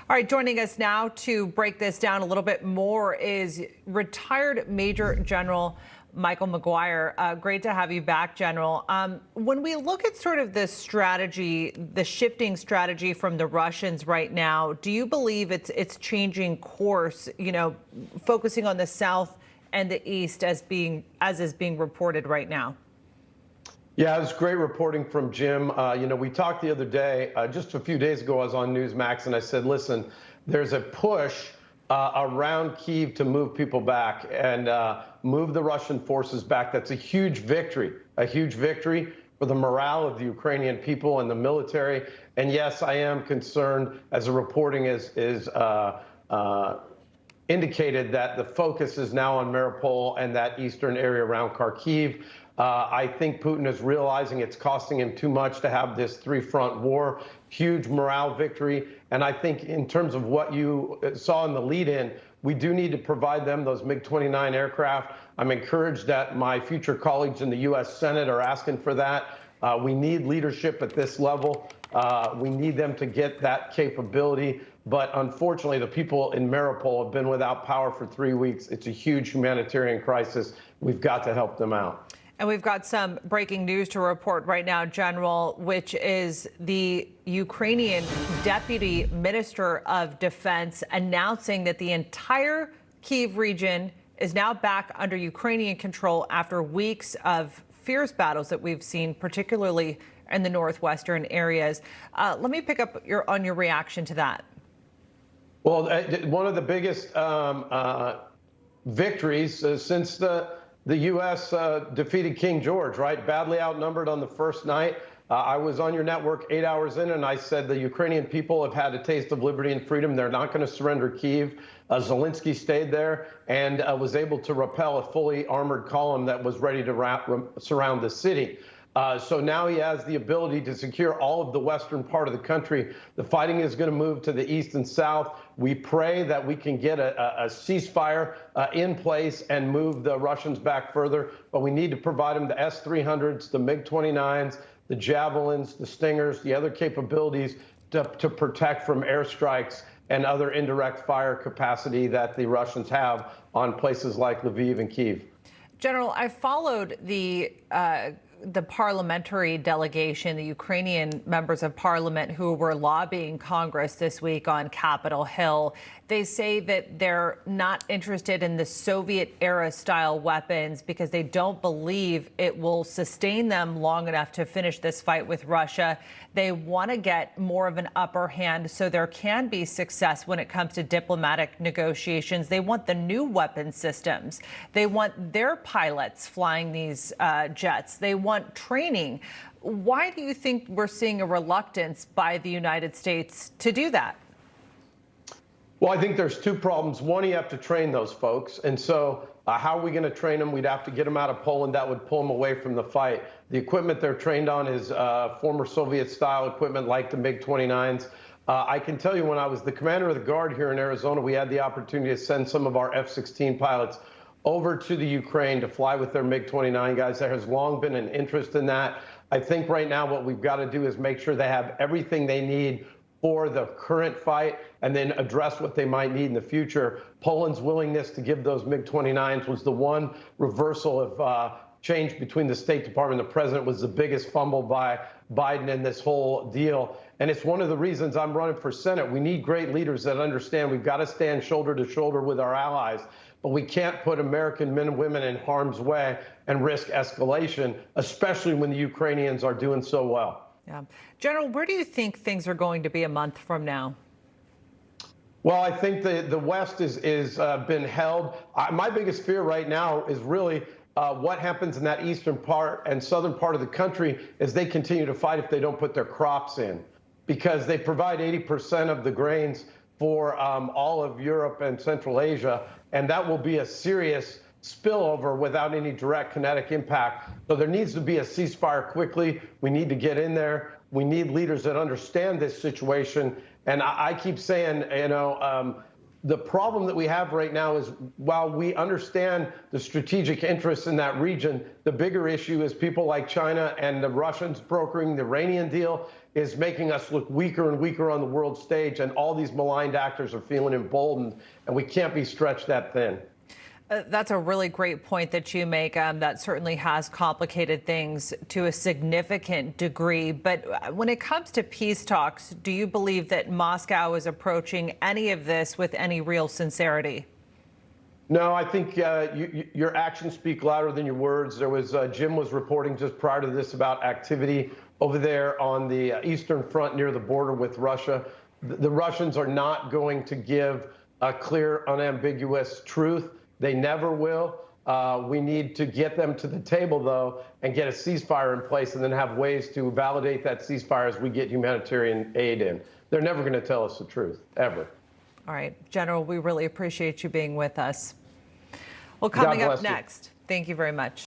All right, joining us now to break this down a little bit more is retired Major General Michael McGuire. Great to have you back, General. When we look at sort of this strategy, the shifting strategy from the Russians right now, do you believe it's changing course, focusing on the south and the east as is being reported right now? Yeah, it was great reporting from Jim. We talked the other day, just a few days ago, I was on Newsmax, and I said, listen, there's a push around Kyiv to move people back and move the Russian forces back. That's a huge victory for the morale of the Ukrainian people and the military. And yes, I am concerned, as the reporting is indicated, that the focus is now on Mariupol and that eastern area around Kharkiv. I think Putin is realizing it's costing him too much to have this three-front war, huge morale victory. And I think in terms of what you saw in the lead-in, we do need to provide them those MiG-29 aircraft. I'm encouraged that my future colleagues in the U.S. Senate are asking for that. We need leadership at this level. We need them to get that capability. But unfortunately, the people in Mariupol have been without power for 3 weeks. It's a huge humanitarian crisis. We've got to help them out. And we've got some breaking news to report right now, General, which is the Ukrainian Deputy Minister of Defense announcing that the entire Kyiv region is now back under Ukrainian control after weeks of fierce battles that we've seen, particularly in the northwestern areas. Let me pick up on your reaction to that. Well, one of the biggest victories since the U.S. defeated King George, right? Badly outnumbered on the first night. I was on your network 8 hours in, and I said the Ukrainian people have had a taste of liberty and freedom. They're not going to surrender Kyiv. Zelensky stayed there and was able to repel a fully armored column that was ready to surround the city. So now he has the ability to secure all of the western part of the country. The fighting is going to move to the east and south. We pray that we can get a ceasefire in place and move the Russians back further. But we need to provide them the S-300s, the MiG-29s, the Javelins, the Stingers, the other capabilities to protect from airstrikes and other indirect fire capacity that the Russians have on places like Lviv and Kyiv. General, I followed the parliamentary delegation, the Ukrainian members of parliament who were lobbying Congress this week on Capitol Hill. They say that they're not interested in the Soviet-era style weapons because they don't believe it will sustain them long enough to finish this fight with Russia. They want to get more of an upper hand so there can be success when it comes to diplomatic negotiations. They want the new weapon systems. They want their pilots flying these jets. They want training. Why do you think we're seeing a reluctance by the United States to do that? Well, I think there's two problems. One, you have to train those folks. And so how are we going to train them? We'd have to get them out of Poland. That would pull them away from the fight. The equipment they're trained on is former Soviet-style equipment like the MiG-29s. I can tell you when I was the commander of the Guard here in Arizona, we had the opportunity to send some of our F-16 pilots over to the Ukraine to fly with their MiG-29 guys. There has long been an interest in that. I think right now what we've got to do is make sure they have everything they need for the current fight and then address what they might need in the future. Poland's willingness to give those MiG-29s was the one reversal of change between the State Department and the president was the biggest fumble by Biden in this whole deal. And it's one of the reasons I'm running for Senate. We need great leaders that understand we've got to stand shoulder to shoulder with our allies, but we can't put American men and women in harm's way and risk escalation, especially when the Ukrainians are doing so well. Yeah. General, where do you think things are going to be a month from now? Well, I think the West is been held. My biggest fear right now is really what happens in that eastern part and southern part of the country as they continue to fight if they don't put their crops in, because they provide 80% of the grains for all of Europe and Central Asia, and that will be a serious spillover without any direct kinetic impact. So there needs to be a ceasefire quickly. We need to get in there. We need leaders that understand this situation. And I keep saying, the problem that we have right now is, while we understand the strategic interests in that region, the bigger issue is people like China and the Russians brokering the Iranian deal is making us look weaker and weaker on the world stage, and all these maligned actors are feeling emboldened, and we can't be stretched that thin. That's a really great point that you make. That certainly has complicated things to a significant degree. But when it comes to peace talks, do you believe that Moscow is approaching any of this with any real sincerity? No, I think your actions speak louder than your words. There was Jim was reporting just prior to this about activity over there on the Eastern Front near the border with Russia. The Russians are not going to give a clear, unambiguous truth. They never will. We need to get them to the table, though, and get a ceasefire in place, and then have ways to validate that ceasefire as we get humanitarian aid in. They're never going to tell us the truth, ever. All right, General, we really appreciate you being with us. Well, coming up next, thank you very much.